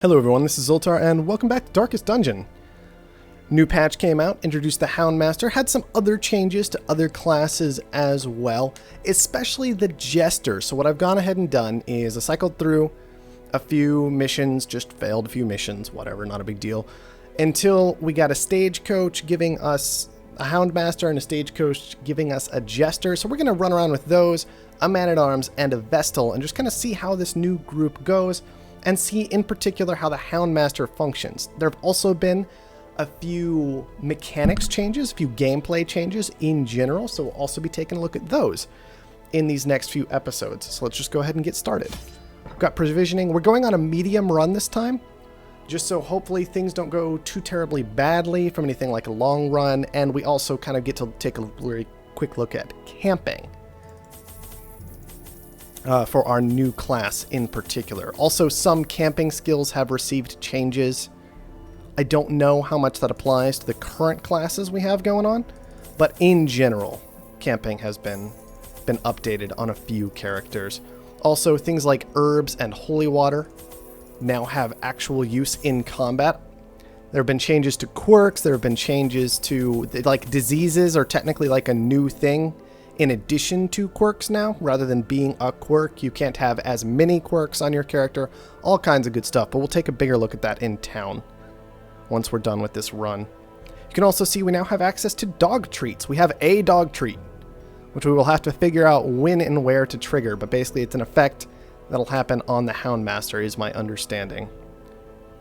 Hello everyone, this is Zoltar, and welcome back to Darkest Dungeon. New patch came out, introduced the Houndmaster, had some other changes to other classes as well, especially the Jester. So what I've gone ahead and done is I cycled through a few missions, just failed a few missions, whatever, not a big deal, until we got a Stagecoach giving us a Houndmaster and a Stagecoach giving us a Jester. So we're going to run around with those, a Man-at-Arms, and a Vestal, and just kind of see how this new group goes, and see in particular how the Houndmaster functions. There have also been a few mechanics changes, a few gameplay changes in general, so we'll also be taking a look at those in these next few episodes. So let's just go ahead and get started. We've got provisioning. We're going on a medium run this time, just so hopefully things don't go too terribly badly from anything like a long run, and we also kind of get to take a very quick look at camping. For our new class in particular. Also, some camping skills have received changes. I don't know how much that applies to the current classes we have going on, but in general, camping has been updated on a few characters. Also, things like herbs and holy water now have actual use in combat. There have been changes to quirks, there have been changes to, like, diseases are technically like a new thing. In addition to quirks now, rather than being a quirk, you can't have as many quirks on your character, all kinds of good stuff, but we'll take a bigger look at that in town once we're done with this run. You can also see we now have access to dog treats. We have a dog treat, which we will have to figure out when and where to trigger, but basically it's an effect that'll happen on the Houndmaster is my understanding.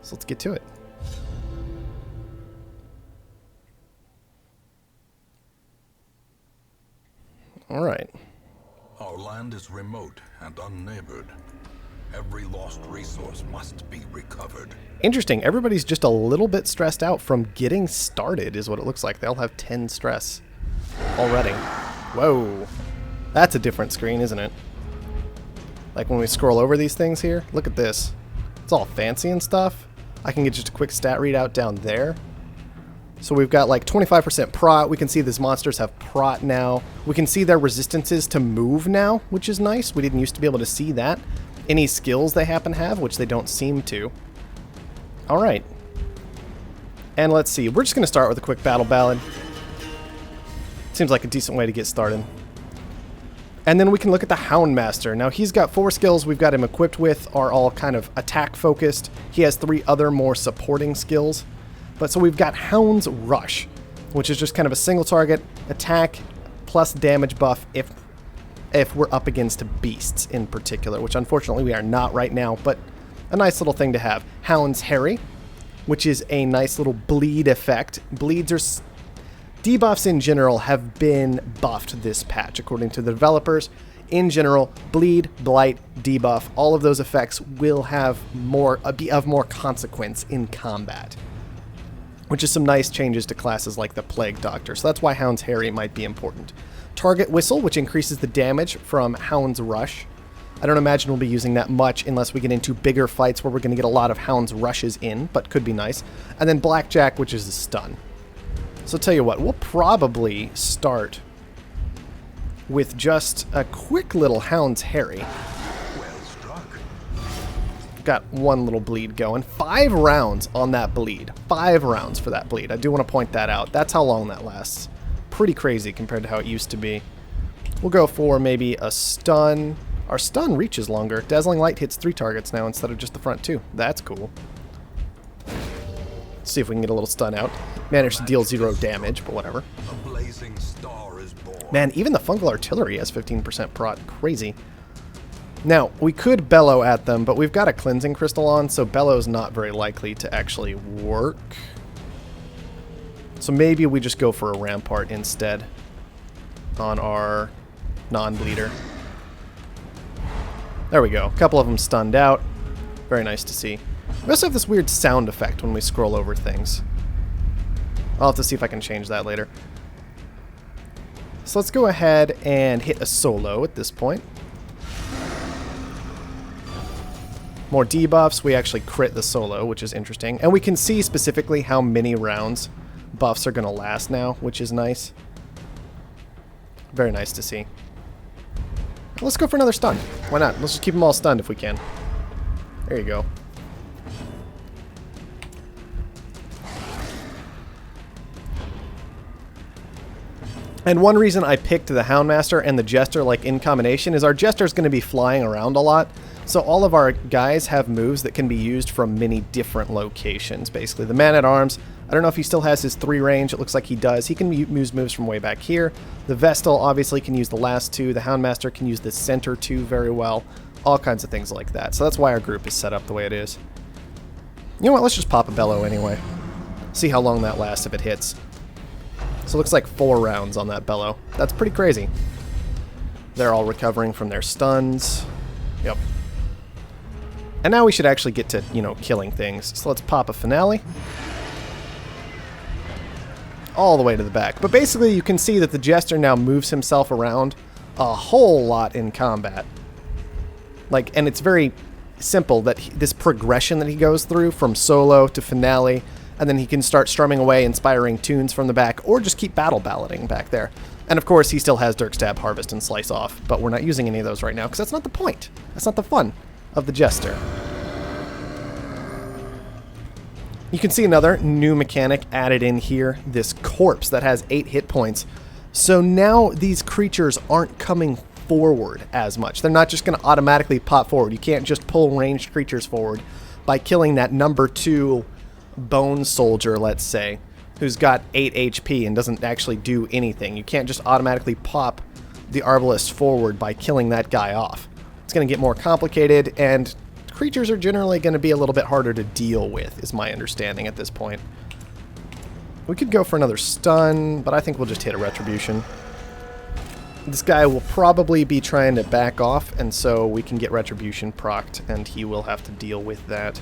So let's get to it. All right. Our land is remote and unneighbored. Every lost resource must be recovered. Interesting. Everybody's just a little bit stressed out from getting started is what it looks like. They'll have 10 stress already. Whoa. That's a different screen, isn't it? Like when we scroll over these things here. Look at this. It's all fancy and stuff. I can get just a quick stat readout down there. So we've got like 25% prot. We can see these monsters have prot now. We can see their resistances to move now, which is nice. We didn't used to be able to see that. Any skills they happen to have, which they don't seem to. All right. And let's see. We're just going to start with a quick battle ballad. Seems like a decent way to get started. And then we can look at the Houndmaster. Now he's got 4 skills we've got him equipped with are all kind of attack focused. He has 3 other more supporting skills. But so we've got Hound's Rush, which is just kind of a single target attack plus damage buff if we're up against beasts in particular, which unfortunately we are not right now, but a nice little thing to have. Hound's Harry, which is a nice little bleed effect. Bleeds are debuffs in general have been buffed this patch, according to the developers. In general, bleed, blight, debuff, all of those effects will have be of more consequence in combat, which is some nice changes to classes like the Plague Doctor. So that's why Hound's Harry might be important. Target Whistle, which increases the damage from Hound's Rush. I don't imagine we'll be using that much unless we get into bigger fights where we're going to get a lot of Hound's Rushes in, but could be nice. And then Blackjack, which is a stun. So I'll tell you what, we'll probably start with just a quick little Hound's Harry. Got 1 little bleed going. 5 rounds on that bleed. 5 rounds for that bleed. I do want to point that out. That's how long that lasts. Pretty crazy compared to how it used to be. We'll go for maybe a stun. Our stun reaches longer. Dazzling Light hits 3 targets now instead of just the front 2. That's cool. Let's see if we can get a little stun out. Managed to deal 0 damage, but whatever. A blazing star is born. Man, even the Fungal Artillery has 15% prot. Crazy. Now, we could bellow at them, but we've got a cleansing crystal on, so bellow's not very likely to actually work. So maybe we just go for a rampart instead on our non-bleeder. There we go. A couple of them stunned out. Very nice to see. We also have this weird sound effect when we scroll over things. I'll have to see if I can change that later. So let's go ahead and hit a solo at this point. More debuffs, we actually crit the solo, which is interesting. And we can see specifically how many rounds buffs are going to last now, which is nice. Very nice to see. Let's go for another stun. Why not? Let's just keep them all stunned if we can. There you go. And one reason I picked the Houndmaster and the Jester like in combination is our Jester's going to be flying around a lot. So all of our guys have moves that can be used from many different locations, basically. The Man-at-Arms, I don't know if he still has his 3 range. It looks like he does. He can use moves from way back here. The Vestal obviously can use the last 2. The Houndmaster can use the center 2 very well. All kinds of things like that. So that's why our group is set up the way it is. You know what? Let's just pop a Bellow anyway. See how long that lasts if it hits. So it looks like 4 rounds on that Bellow. That's pretty crazy. They're all recovering from their stuns. Yep. And now we should actually get to, you know, killing things. So let's pop a Finale. All the way to the back. But basically you can see that the Jester now moves himself around a whole lot in combat. Like, and it's very simple that this progression that he goes through from solo to Finale, and then he can start strumming away inspiring tunes from the back, or just keep battle ballading back there. And of course he still has Dirk Stab, Harvest, and Slice Off, but we're not using any of those right now because that's not the point. That's not the fun of the Jester. You can see another new mechanic added in here, this corpse that has 8 hit points. So now these creatures aren't coming forward as much. They're not just going to automatically pop forward. You can't just pull ranged creatures forward by killing that number 2 bone soldier, let's say, who's got 8 HP and doesn't actually do anything. You can't just automatically pop the Arbalest forward by killing that guy off. It's going to get more complicated, and creatures are generally going to be a little bit harder to deal with, is my understanding at this point. We could go for another stun, but I think we'll just hit a Retribution. This guy will probably be trying to back off, and so we can get Retribution procced, and he will have to deal with that.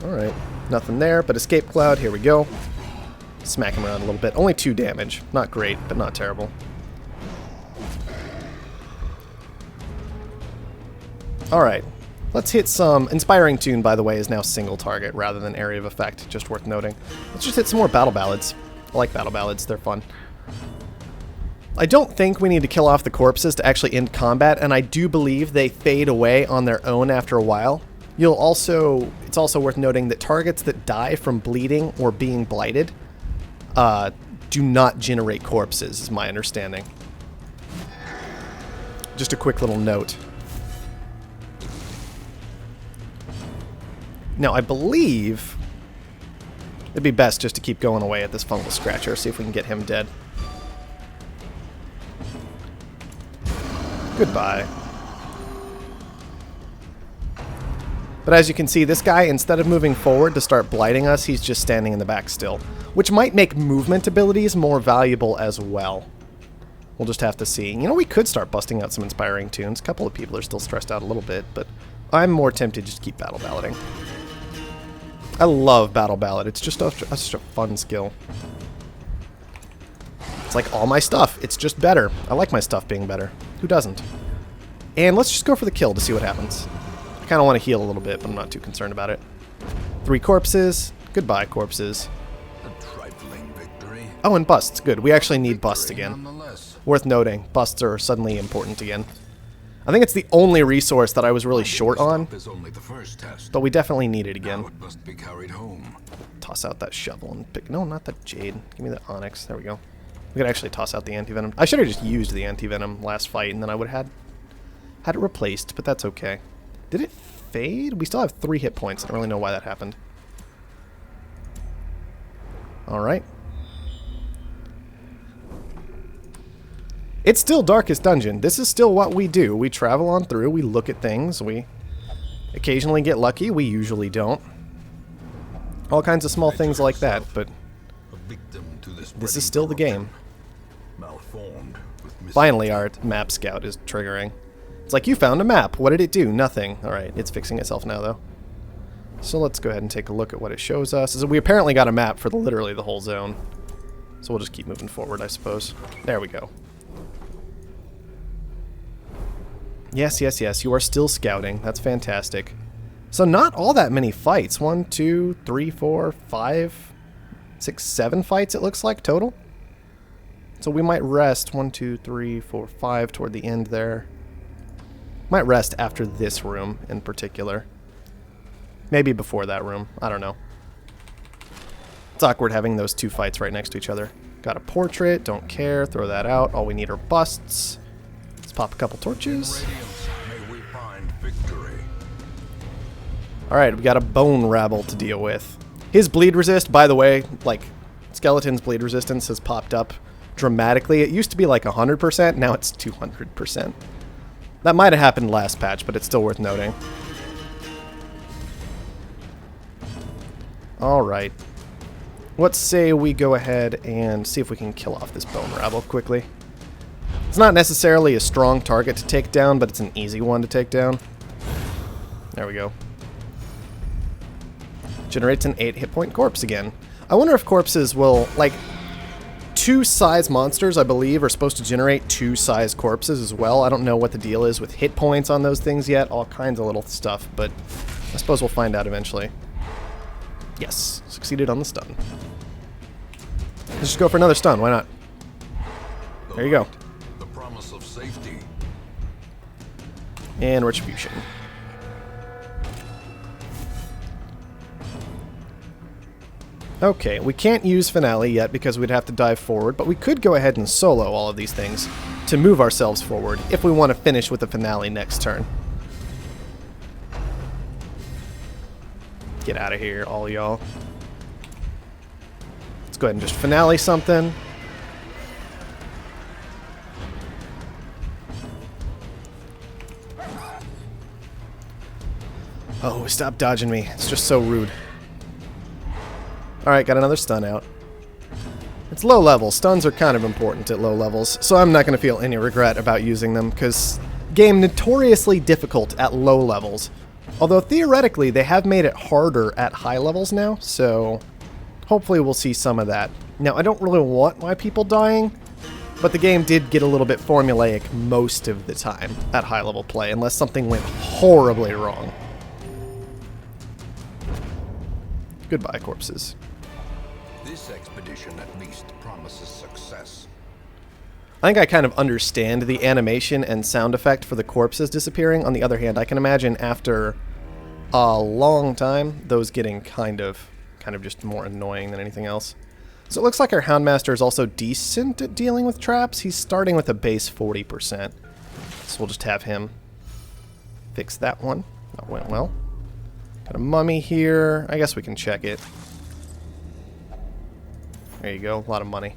Alright, nothing there, but Escape Cloud, here we go. Smack him around a little bit. Only 2 damage. Not great, but not terrible. Alright, let's hit some... Inspiring Tune, by the way, is now single target rather than area of effect, just worth noting. Let's just hit some more Battle Ballads. I like Battle Ballads, they're fun. I don't think we need to kill off the corpses to actually end combat, and I do believe they fade away on their own after a while. It's also worth noting that targets that die from bleeding or being blighted do not generate corpses, is my understanding. Just a quick little note. Now, I believe it'd be best just to keep going away at this Fungal Scratcher, see if we can get him dead. Goodbye. But as you can see, this guy, instead of moving forward to start blighting us, he's just standing in the back still, which might make movement abilities more valuable as well. We'll just have to see. You know, we could start busting out some Inspiring Tunes. A couple of people are still stressed out a little bit, but I'm more tempted to just keep Battle Ballading. I love Battle Ballad. It's just such a fun skill. It's like all my stuff. It's just better. I like my stuff being better. Who doesn't? And let's just go for the kill to see what happens. I kind of want to heal a little bit, but I'm not too concerned about it. 3 corpses. Goodbye, corpses. A trifling victory. Oh, and busts. Good. We actually need busts again. Worth noting, busts are suddenly important again. I think it's the only resource that I was really short on, but we definitely need it again. It must be carried home. Toss out that shovel and pick... No, not that jade. Give me the onyx. There we go. We could actually toss out the anti-venom. I should have just used the anti-venom last fight, and then I would have had it replaced, but that's okay. Did it fade? We still have 3 hit points. I don't really know why that happened. Alright. It's still Darkest Dungeon. This is still what we do. We travel on through, we look at things, we occasionally get lucky, we usually don't. All kinds of small things like that, but this is still the game. Finally, our map scout is triggering. It's like, you found a map. What did it do? Nothing. Alright, it's fixing itself now, though. So let's go ahead and take a look at what it shows us. So we apparently got a map for literally the whole zone. So we'll just keep moving forward, I suppose. There we go. Yes, yes, yes, you are still scouting. That's fantastic. So not all that many fights. 1, 2, 3, 4, 5, 6, 7 fights, it looks like, total. So we might rest 1, 2, 3, 4, 5 toward the end there. Might rest after this room in particular. Maybe before that room. I don't know. It's awkward having those two fights right next to each other. Got a portrait, don't care, throw that out. All we need are busts. Let's pop a couple torches. Alright, we got a bone rabble to deal with. His bleed resist, by the way, like, Skeleton's bleed resistance has popped up dramatically. It used to be like 100%, now it's 200%. That might have happened last patch, but it's still worth noting. Alright. Let's say we go ahead and see if we can kill off this bone rabble quickly. It's not necessarily a strong target to take down, but it's an easy one to take down. There we go. Generates an 8 hit point corpse again. I wonder if corpses will, like, 2 size monsters, I believe, are supposed to generate 2 size corpses as well. I don't know what the deal is with hit points on those things yet. All kinds of little stuff, but I suppose we'll find out eventually. Yes, succeeded on the stun. Let's just go for another stun, why not? There you go. The promise of safety. And retribution. Okay, we can't use Finale yet because we'd have to dive forward, but we could go ahead and solo all of these things to move ourselves forward if we want to finish with the Finale next turn. Get out of here, all y'all. Let's go ahead and just Finale something. Oh, stop dodging me. It's just so rude. Alright, got another stun out. It's low level. Stuns are kind of important at low levels, so I'm not going to feel any regret about using them, because game notoriously difficult at low levels. Although theoretically, they have made it harder at high levels now, so hopefully we'll see some of that. Now, I don't really want my people dying, but the game did get a little bit formulaic most of the time at high level play, unless something went horribly wrong. Goodbye, corpses. This expedition at least promises success. I think I kind of understand the animation and sound effect for the corpses disappearing. On the other hand, I can imagine after a long time, those getting kind of just more annoying than anything else. So it looks like our Houndmaster is also decent at dealing with traps. He's starting with a base 40%. So we'll just have him fix that one. That went well. Got a mummy here. I guess we can check it. There you go. A lot of money.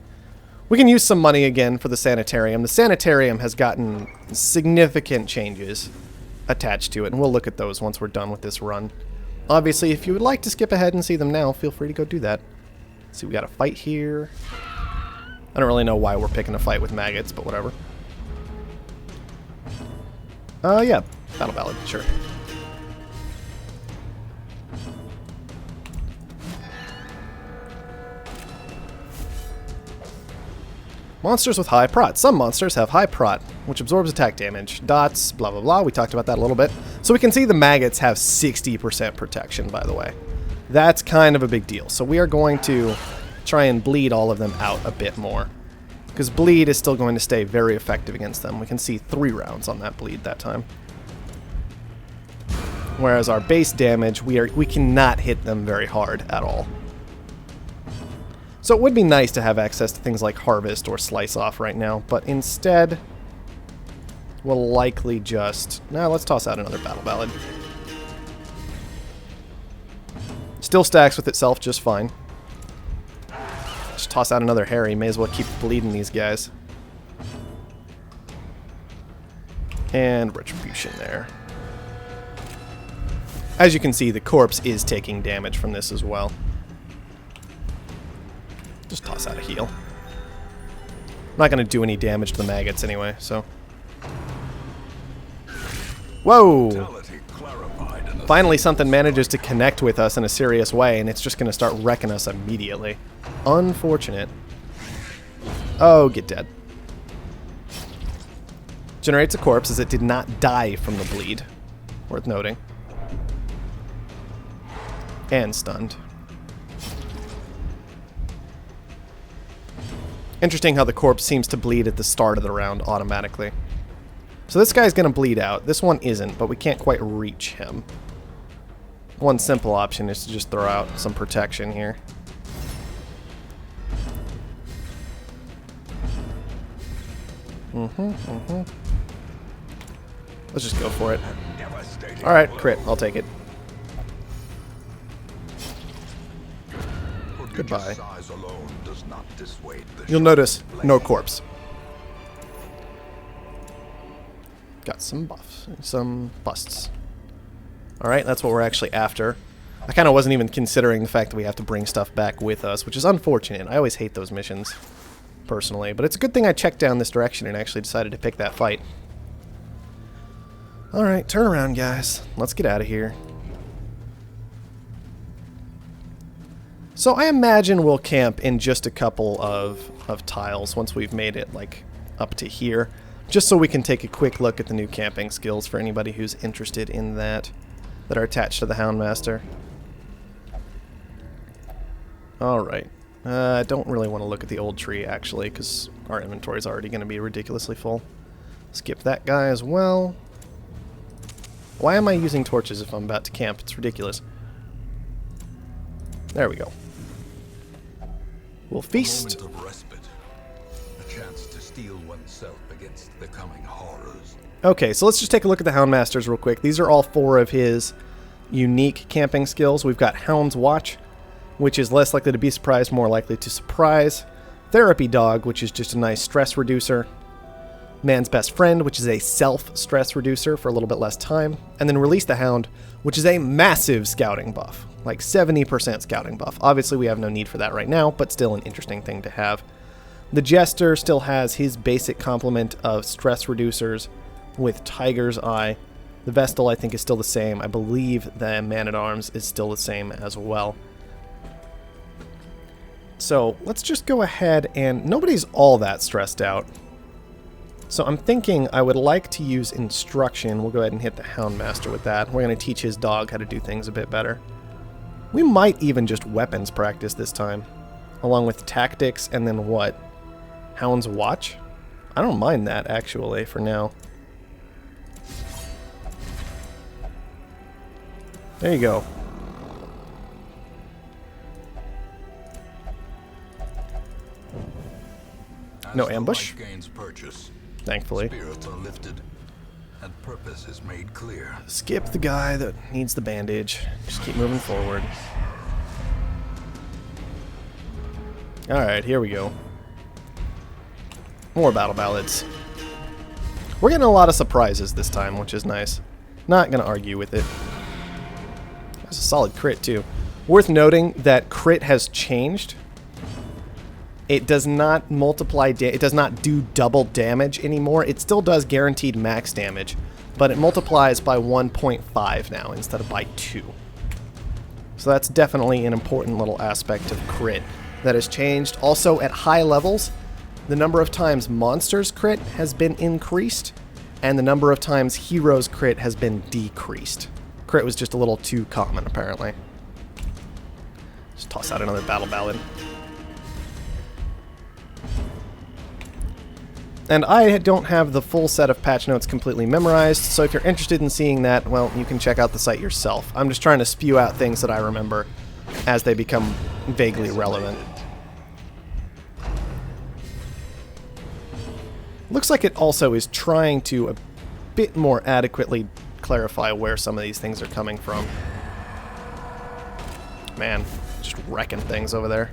We can use some money again for the Sanitarium. The Sanitarium has gotten significant changes attached to it, and we'll look at those once we're done with this run. Obviously, if you would like to skip ahead and see them now, feel free to go do that. See, we got a fight here. I don't really know why we're picking a fight with maggots, but whatever. Yeah. Battle Ballad, sure. Monsters with high prot. Some monsters have high prot, which absorbs attack damage. Dots, blah blah blah. We talked about that a little bit. So we can see the maggots have 60% protection, by the way. That's kind of a big deal. So we are going to try and bleed all of them out a bit more, because bleed is still going to stay very effective against them. We can see 3 rounds on that bleed that time. Whereas our base damage, we cannot hit them very hard at all. So it would be nice to have access to things like Harvest or Slice Off right now, but instead, we'll likely just... Nah, let's toss out another Battle Ballad. Still stacks with itself just fine. Just toss out another Harry, may as well keep bleeding these guys. And Retribution there. As you can see, the corpse is taking damage from this as well. Just toss out a heal. I'm not going to do any damage to the maggots anyway, so... Whoa! Finally something manages to connect with us in a serious way, and it's just going to start wrecking us immediately. Unfortunate. Oh, get dead. Generates a corpse as it did not die from the bleed. Worth noting. And stunned. Interesting how the corpse seems to bleed at the start of the round automatically. So this guy's going to bleed out. This one isn't, but we can't quite reach him. One simple option is to just throw out some protection here. Let's just go for it. Alright, crit. I'll take it. Goodbye. You'll notice no corpse. Got some buffs, some busts. Alright, that's what we're actually after. I kind of wasn't even considering the fact that we have to bring stuff back with us, which is unfortunate. I always hate those missions, personally. But it's a good thing I checked down this direction and actually decided to pick that fight. Alright, turn around, guys. Let's get out of here. So I imagine we'll camp in just a couple of tiles once we've made it, like, up to here. Just so we can take a quick look at the new camping skills for anybody who's interested in that are attached to the Houndmaster. Alright. I don't really want to look at the old tree, actually, because our inventory is already going to be ridiculously full. Skip that guy as well. Why am I using torches if I'm about to camp? It's ridiculous. There we go. We'll feast. A moment of respite. A chance to steel oneself against the coming horrors. Okay, so let's just take a look at the Houndmasters real quick. These are all 4 of his unique camping skills. We've got Hound's Watch, which is less likely to be surprised, more likely to surprise. Therapy Dog, which is just a nice stress reducer. Man's Best Friend, which is a self-stress reducer for a little bit less time. And then Release the Hound, which is a massive scouting buff. Like 70% scouting buff. Obviously, we have no need for that right now, but still an interesting thing to have. The Jester still has his basic complement of stress reducers with Tiger's Eye. The Vestal, I think, is still the same. I believe the Man-at-Arms is still the same as well. So let's just go ahead and... Nobody's all that stressed out. So I'm thinking I would like to use Instruction. We'll go ahead and hit the Houndmaster with that. We're going to teach his dog how to do things a bit better. We might even just weapons practice this time. Along with Tactics and then what? Hound's Watch? I don't mind that, actually, for now. There you go. No ambush? Thankfully. Spirits are lifted, and purpose is made clear. Skip the guy that needs the bandage. Just keep moving forward. Alright, here we go. More battle ballads. We're getting a lot of surprises this time, which is nice. Not gonna argue with it. That's a solid crit, too. Worth noting that crit has changed. It does not multiply, it does not do double damage anymore. It still does guaranteed max damage, but it multiplies by 1.5 now instead of by 2. So that's definitely an important little aspect of crit that has changed. Also, at high levels, the number of times monsters crit has been increased, and the number of times heroes crit has been decreased. Crit was just a little too common, apparently. Just toss out another battle ballad. And I don't have the full set of patch notes completely memorized, so if you're interested in seeing that, well, you can check out the site yourself. I'm just trying to spew out things that I remember as they become vaguely relevant. Looks like it also is trying to a bit more adequately clarify where some of these things are coming from. Man, just wrecking things over there.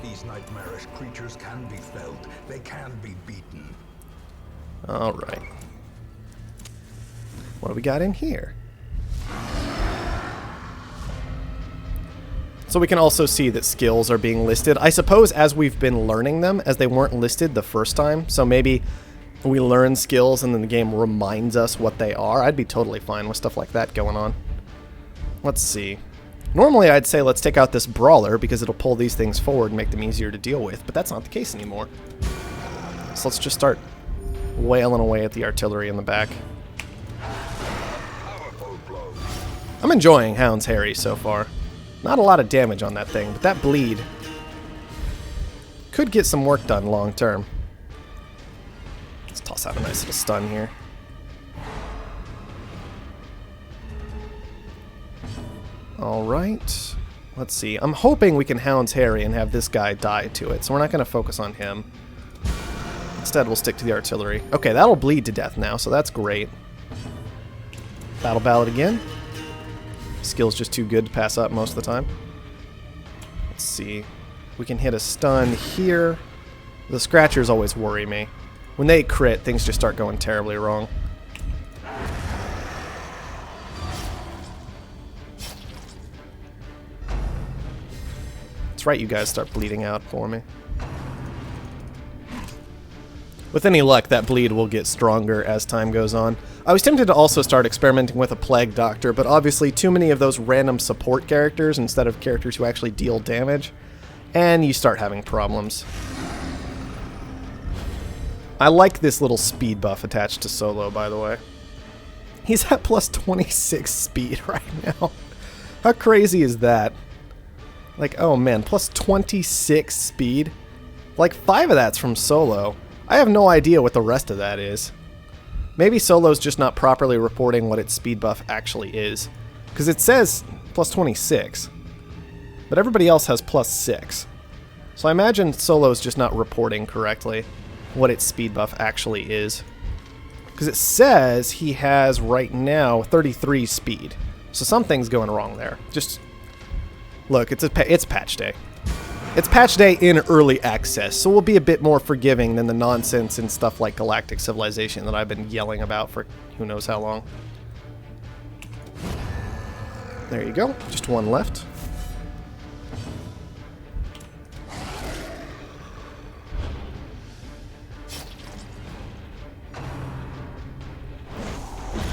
These nightmarish creatures can be felled. They can be beaten. Alright. What do we got in here? So we can also see that skills are being listed. I suppose as we've been learning them, as they weren't listed the first time. So maybe we learn skills and then the game reminds us what they are. I'd be totally fine with stuff like that going on. Let's see. Normally I'd say let's take out this brawler because it'll pull these things forward and make them easier to deal with, but that's not the case anymore. So let's just start wailing away at the artillery in the back. I'm enjoying Hound's Harry so far. Not a lot of damage on that thing, but that bleed could get some work done long term. Let's toss out a nice little stun here. Alright, let's see. I'm hoping we can Hound's Harry and have this guy die to it, so we're not going to focus on him. instead we'll stick to the artillery. Okay, that'll bleed to death now, so that's great. Battle Ballad again. Skill's just too good to pass up most of the time. Let's see. We can hit a stun here. The Scratchers always worry me. When they crit, things just start going terribly wrong. That's right, you guys start bleeding out for me. With any luck, that bleed will get stronger as time goes on. I was tempted to also start experimenting with a Plague Doctor, but obviously too many of those random support characters instead of characters who actually deal damage, and you start having problems. I like this little speed buff attached to Solo, by the way. He's at plus 26 speed right now. How crazy is that? Like, oh man, plus 26 speed? Like 5 of that's from Solo. I have no idea what the rest of that is. Maybe Solo's just not properly reporting what its speed buff actually is. Because it says plus 26. But everybody else has plus 6. So I imagine Solo's just not reporting correctly what its speed buff actually is. Because it says he has right now 33 speed. So something's going wrong there. Just look, it's patch day. It's patch day in early access, so we'll be a bit more forgiving than the nonsense and stuff like Galactic Civilization that I've been yelling about for who knows how long. There you go, just one left.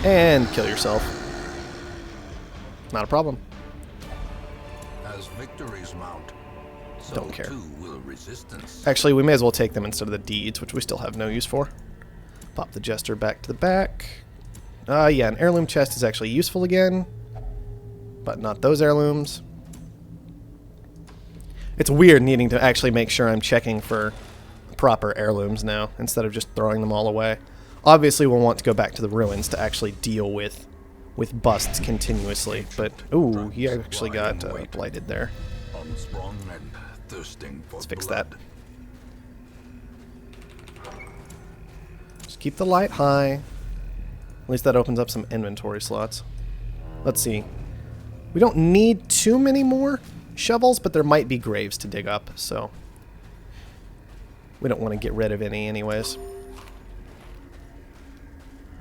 And kill yourself. Not a problem. As victories mount, so don't care. too will resistance. Actually, we may as well take them instead of the deeds, which we still have no use for. Pop the Jester back to the back. Yeah, an heirloom chest is actually useful again, but not those heirlooms. It's weird needing to actually make sure I'm checking for proper heirlooms now, instead of just throwing them all away. Obviously, we'll want to go back to the ruins to actually deal with busts continuously, but ooh, he actually got blighted there. Unsprung and thirsting for Let's fix blood. that. Just keep the light high. At least that opens up some inventory slots. Let's see. We don't need too many more shovels, but there might be graves to dig up, so we don't want to get rid of any anyways.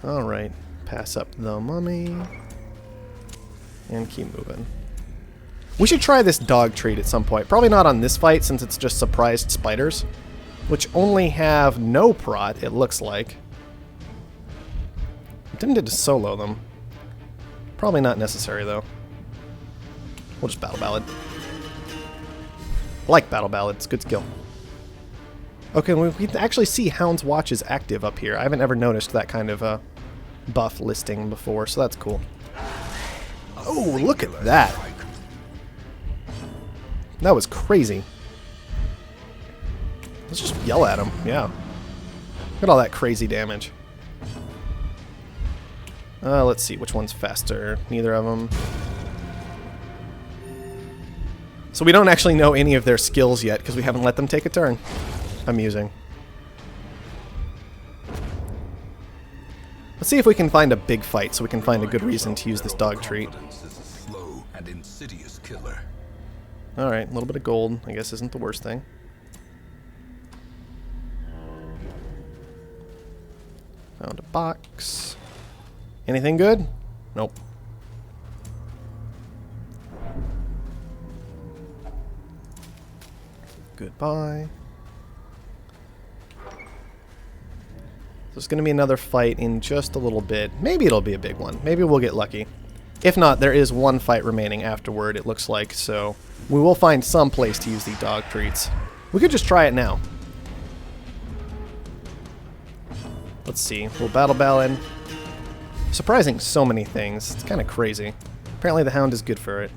Alright, pass up the mummy and keep moving. We should try this dog treat at some point. Probably not on this fight since it's just surprised spiders, which only have no prot, it looks like. I'm tempted to solo them. Probably not necessary though. We'll just Battle Ballad. I like Battle Ballad, it's a good skill. Okay, we can actually see Hound's Watch is active up here. I haven't ever noticed that kind of buff listing before, so that's cool. Oh, look at that! That was crazy. Let's just yell at him, yeah. Look at all that crazy damage. Let's see, which one's faster? Neither of them. So we don't actually know any of their skills yet, because we haven't let them take a turn. Amusing. Let's see if we can find a big fight so we can find a good reason to use this dog treat. Slow and insidious killer. Alright, a little bit of gold, I guess isn't the worst thing. Found a box. Anything good? Nope. Goodbye. There's going to be another fight in just a little bit. Maybe it'll be a big one. Maybe we'll get lucky. If not, there is one fight remaining afterward, it looks like, so we will find some place to use the dog treats. We could just try it now. Let's see. We'll Battle Ballad. Surprising so many things. It's kind of crazy. Apparently the Hound is good for it.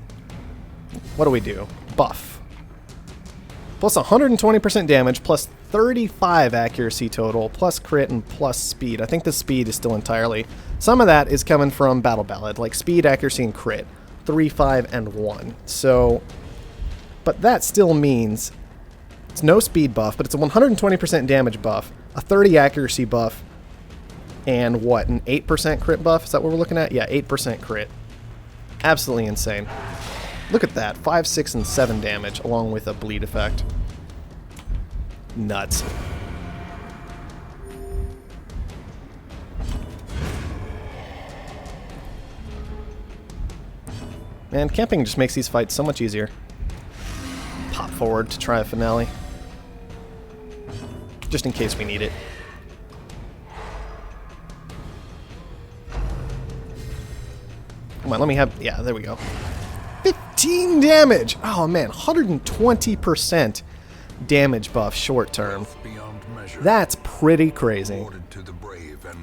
What do we do? Buff. Plus 120% damage, plus 35 accuracy total, plus crit, and plus speed. I think the speed is still entirely... Some of that is coming from Battle Ballad, like speed, accuracy, and crit. 3, 5, and 1. So... But that still means... It's no speed buff, but it's a 120% damage buff, a 30 accuracy buff, and what, an 8% crit buff? Is that what we're looking at? Yeah, 8% crit. Absolutely insane. Look at that. 5, 6, and 7 damage, along with a bleed effect. Nuts. Man, camping just makes these fights so much easier. Pop forward to try a finale. Just in case we need it. Come on, let me have... Yeah, there we go. 15 damage! Oh, man, 120% damage buff short term. That's pretty crazy.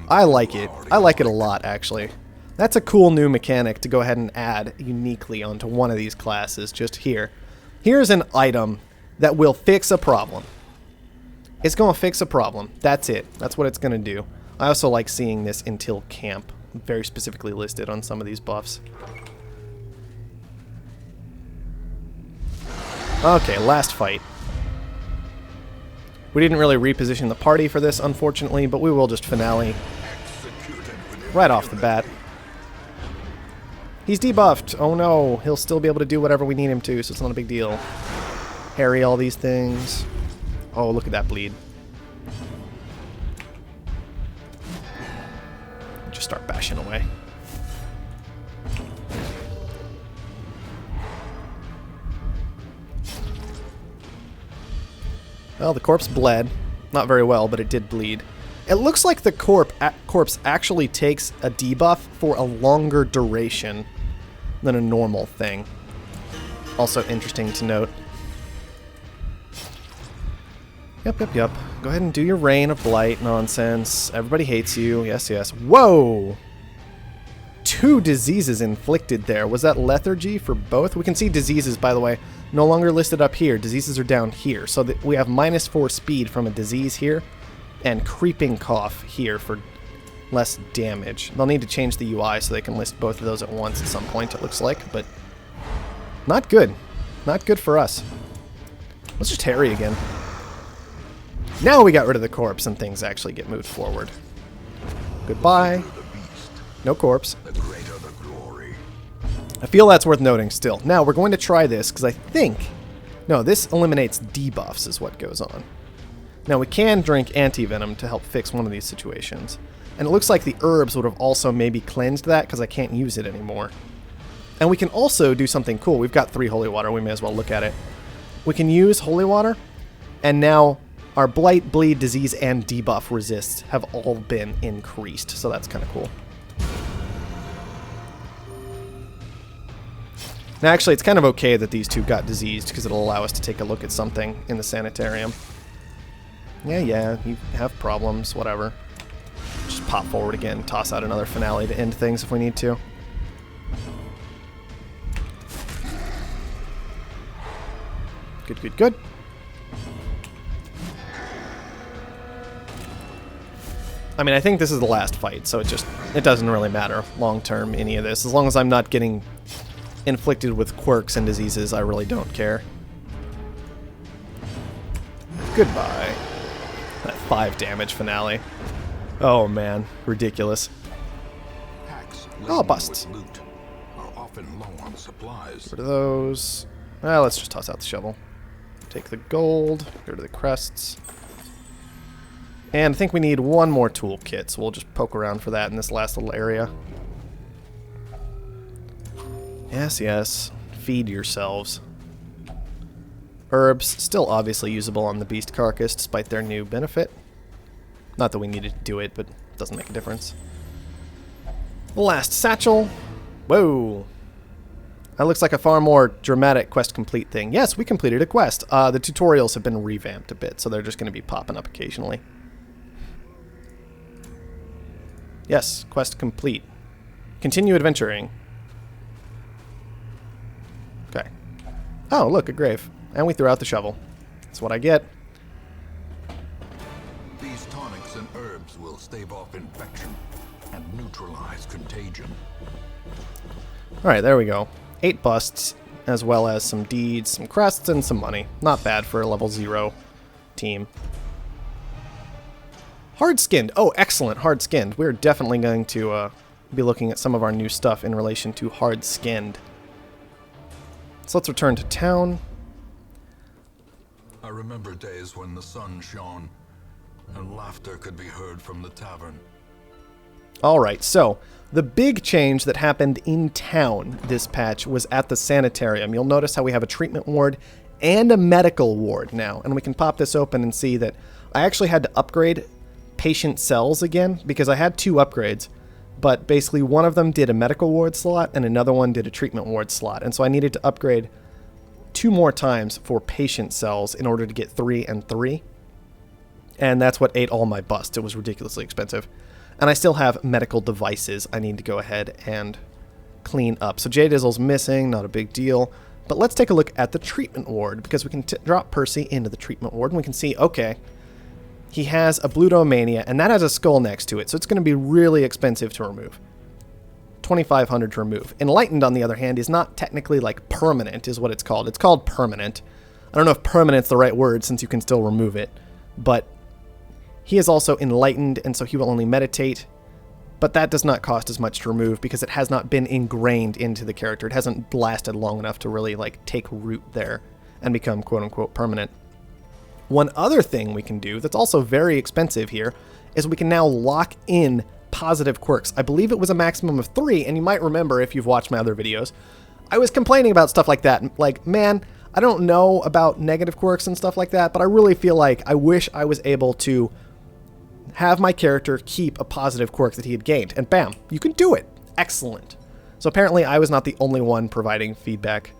I like it. I like it a lot, actually. That's a cool new mechanic to go ahead and add uniquely onto one of these classes just here. Here's an item that will fix a problem. It's going to fix a problem. That's it. That's what it's going to do. I also like seeing this until camp, very specifically listed on some of these buffs. Okay, last fight. We didn't really reposition the party for this, unfortunately, but we will just finale right off the bat. He's debuffed. Oh no, he'll still be able to do whatever we need him to, so it's not a big deal. Harry all these things. Oh, look at that bleed. Just start bashing away. Well, the corpse bled. Not very well, but it did bleed. It looks like the corpse actually takes a debuff for a longer duration than a normal thing. Also interesting to note. Yep. Go ahead and do your Reign of Blight nonsense. Everybody hates you. Yes. Whoa! 2 diseases inflicted there. Was that lethargy for both? We can see diseases, by the way, no longer listed up here. Diseases are down here. So that we have -4 speed from a disease here, and creeping cough here for less damage. They'll need to change the UI so they can list both of those at once at some point, it looks like, but not good. Not good for us. Let's just Harry again. Now we got rid of the corpse and things actually get moved forward. Goodbye. No corpse. I feel that's worth noting still. Now, we're going to try this because I think... No, this eliminates debuffs is what goes on. Now, we can drink anti-venom to help fix one of these situations. And it looks like the herbs would have also maybe cleansed that because I can't use it anymore. And we can also do something cool. We've got 3 holy water. We may as well look at it. We can use holy water, and now our blight, bleed, disease, and debuff resists have all been increased. So that's kind of cool. Now, actually, it's kind of okay that these 2 got diseased because it'll allow us to take a look at something in the sanitarium. Yeah, you have problems, whatever. Just pop forward again, toss out another finale to end things if we need to. Good. I mean, I think this is the last fight, so it doesn't really matter long-term, any of this. As long as I'm not getting inflicted with quirks and diseases, I really don't care. Goodbye. That 5 damage finale. Oh man, ridiculous. Oh, busts. Get rid of those. Well, let's just toss out the shovel. Take the gold, go to the crests. And I think we need one more toolkit, so we'll just poke around for that in this last little area. Yes. Feed yourselves. Herbs, still obviously usable on the beast carcass despite their new benefit. Not that we needed to do it, but it doesn't make a difference. Last satchel. Whoa. That looks like a far more dramatic quest complete thing. Yes, we completed a quest. The tutorials have been revamped a bit, so they're just going to be popping up occasionally. Yes, quest complete. Continue adventuring. Okay. Oh, look, a grave. And we threw out the shovel. That's what I get. These tonics and herbs will stave off infection and neutralize contagion. Alright, there we go. 8 busts, as well as some deeds, some crests, and some money. Not bad for a level 0 team. Hard-skinned. Oh, excellent. Hard-skinned. We're definitely going to be looking at some of our new stuff in relation to hard-skinned. So let's return to town. I remember days when the sun shone and laughter could be heard from the tavern. Alright, so the big change that happened in town this patch was at the Sanitarium. You'll notice how we have a treatment ward and a medical ward now. And we can pop this open and see that I actually had to upgrade patient cells again because I had 2 upgrades. But basically one of them did a medical ward slot and another one did a treatment ward slot. And so I needed to upgrade 2 more times for patient cells in order to get 3 and 3. And that's what ate all my busts. It was ridiculously expensive. And I still have medical devices I need to go ahead and clean up. So J-Dizzle's missing, not a big deal. But let's take a look at the treatment ward because we can drop Percy into the treatment ward and we can see, okay, he has a Blutomania and that has a skull next to it. So it's going to be really expensive to remove. 2,500 to remove. Enlightened, on the other hand, is not technically like permanent is what it's called. It's called permanent. I don't know if permanent's the right word since you can still remove it. But he is also enlightened, and so he will only meditate. But that does not cost as much to remove because it has not been ingrained into the character. It hasn't lasted long enough to really like take root there and become quote-unquote permanent. One other thing we can do that's also very expensive here is we can now lock in positive quirks. I believe it was a maximum of 3, and you might remember if you've watched my other videos, I was complaining about stuff like that. Like, man, I don't know about negative quirks and stuff like that, but I really feel like I wish I was able to have my character keep a positive quirk that he had gained. And bam, you can do it. Excellent. So apparently I was not the only one providing feedback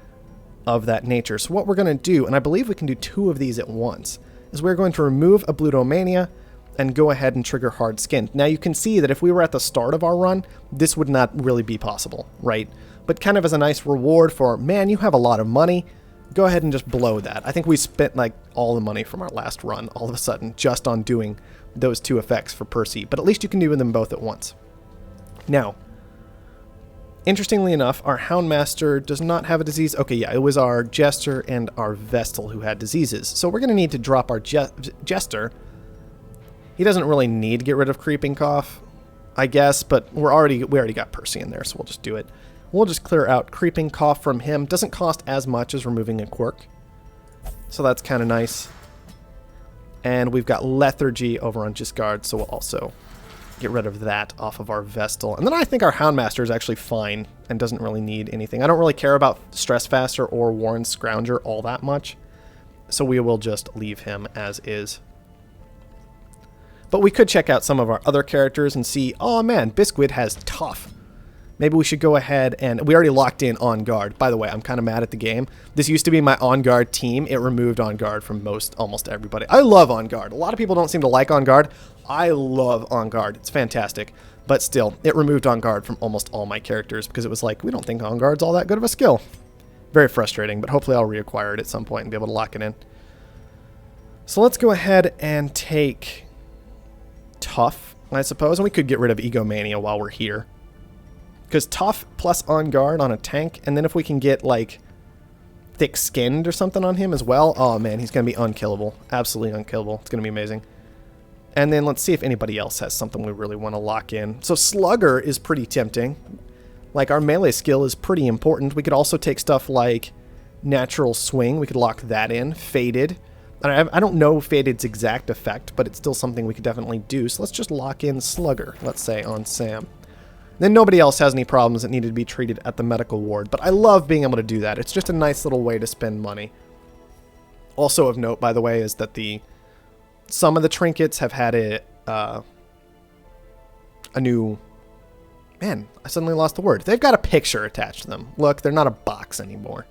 of that nature. So what we're going to do, and I believe we can do 2 of these at once, is we're going to remove a Blutomania and go ahead and trigger Hard Skin. Now you can see that if we were at the start of our run, this would not really be possible, right? But kind of as a nice reward for, man, you have a lot of money, go ahead and just blow that. I think we spent like all the money from our last run all of a sudden just on doing those 2 effects for Percy, but at least you can do them both at once. Now, interestingly enough, our Houndmaster does not have a disease. Okay, yeah, it was our Jester and our Vestal who had diseases. So we're going to need to drop our Jester. He doesn't really need to get rid of Creeping Cough, I guess, but we already got Percy in there, so we'll just do it. We'll just clear out Creeping Cough from him. Doesn't cost as much as removing a quirk, so that's kind of nice. And we've got Lethargy over on Discard, so we'll also get rid of that off of our Vestal. And then I think our Houndmaster is actually fine and doesn't really need anything. I don't really care about Stress Faster or Warren Scrounger all that much, so we will just leave him as is. But we could check out some of our other characters and see, oh man, Biscuit has Tough. Maybe we should go ahead and... We already locked in On Guard. By the way, I'm kind of mad at the game. This used to be my On Guard team. It removed On Guard from almost everybody. I love On Guard. A lot of people don't seem to like On Guard. I love On Guard. It's fantastic. But still, it removed On Guard from almost all my characters because it was like, we don't think On Guard's all that good of a skill. Very frustrating, but hopefully I'll reacquire it at some point and be able to lock it in. So let's go ahead and take Tough, I suppose. And we could get rid of Egomania while we're here. Because Tough plus On Guard on a tank, and then if we can get, like, Thick-Skinned or something on him as well, oh man, he's going to be unkillable. Absolutely unkillable. It's going to be amazing. And then let's see if anybody else has something we really want to lock in. So Slugger is pretty tempting. Like, our melee skill is pretty important. We could also take stuff like Natural Swing. We could lock that in. Faded. I don't know Faded's exact effect, but it's still something we could definitely do. So let's just lock in Slugger, let's say, on Sam. Then nobody else has any problems that needed to be treated at the medical ward. But I love being able to do that. It's just a nice little way to spend money. Also of note, by the way, is that some of the trinkets have had a new... Man, I suddenly lost the word. They've got a picture attached to them. Look, they're not a box anymore.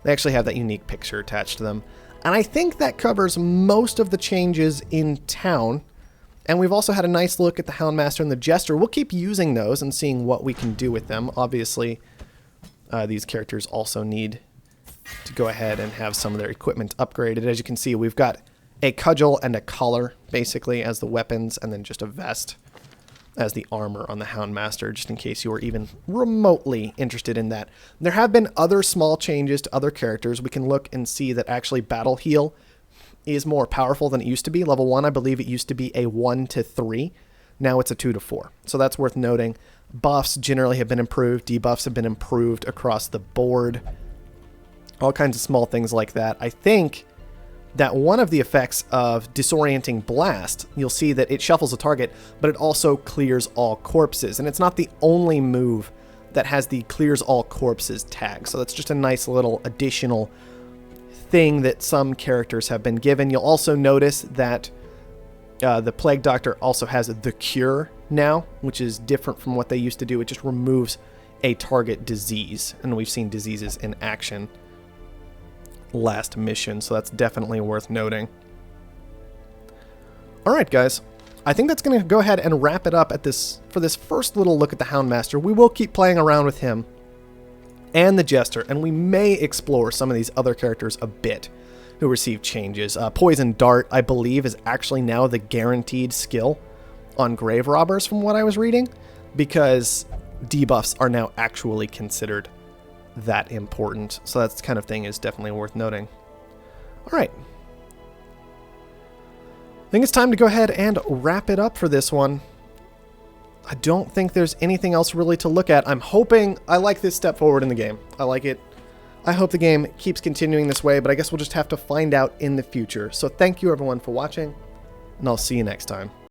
They actually have that unique picture attached to them. And I think that covers most of the changes in town. And we've also had a nice look at the Houndmaster and the Jester. We'll keep using those and seeing what we can do with them. Obviously, these characters also need to go ahead and have some of their equipment upgraded. As you can see, we've got a cudgel and a collar, basically, as the weapons, and then just a vest as the armor on the Houndmaster, just in case you were even remotely interested in that. There have been other small changes to other characters. We can look and see that actually Battle Heal is more powerful than it used to be. Level 1, I believe it used to be a 1 to 3. Now it's a 2 to 4. So that's worth noting. Buffs generally have been improved. Debuffs have been improved across the board. All kinds of small things like that. I think that one of the effects of Disorienting Blast, you'll see that it shuffles a target, but it also clears all corpses. And it's not the only move that has the clears all corpses tag. So that's just a nice little additional thing that some characters have been given. You'll also notice that the Plague Doctor also has the Cure now, which is different from what they used to do. It just removes a target disease, and we've seen diseases in action last mission, so that's definitely worth noting. Alright guys, I think that's going to go ahead and wrap it up for this first little look at the Houndmaster. We will keep playing around with him and the Jester, and we may explore some of these other characters a bit who receive changes. Poison Dart, I believe, is actually now the guaranteed skill on Grave Robbers from what I was reading, because debuffs are now actually considered that important. So that kind of thing is definitely worth noting. Alright. I think it's time to go ahead and wrap it up for this one. I don't think there's anything else really to look at. I'm hoping... I like this step forward in the game. I like it. I hope the game keeps continuing this way, but I guess we'll just have to find out in the future. So thank you everyone for watching, and I'll see you next time.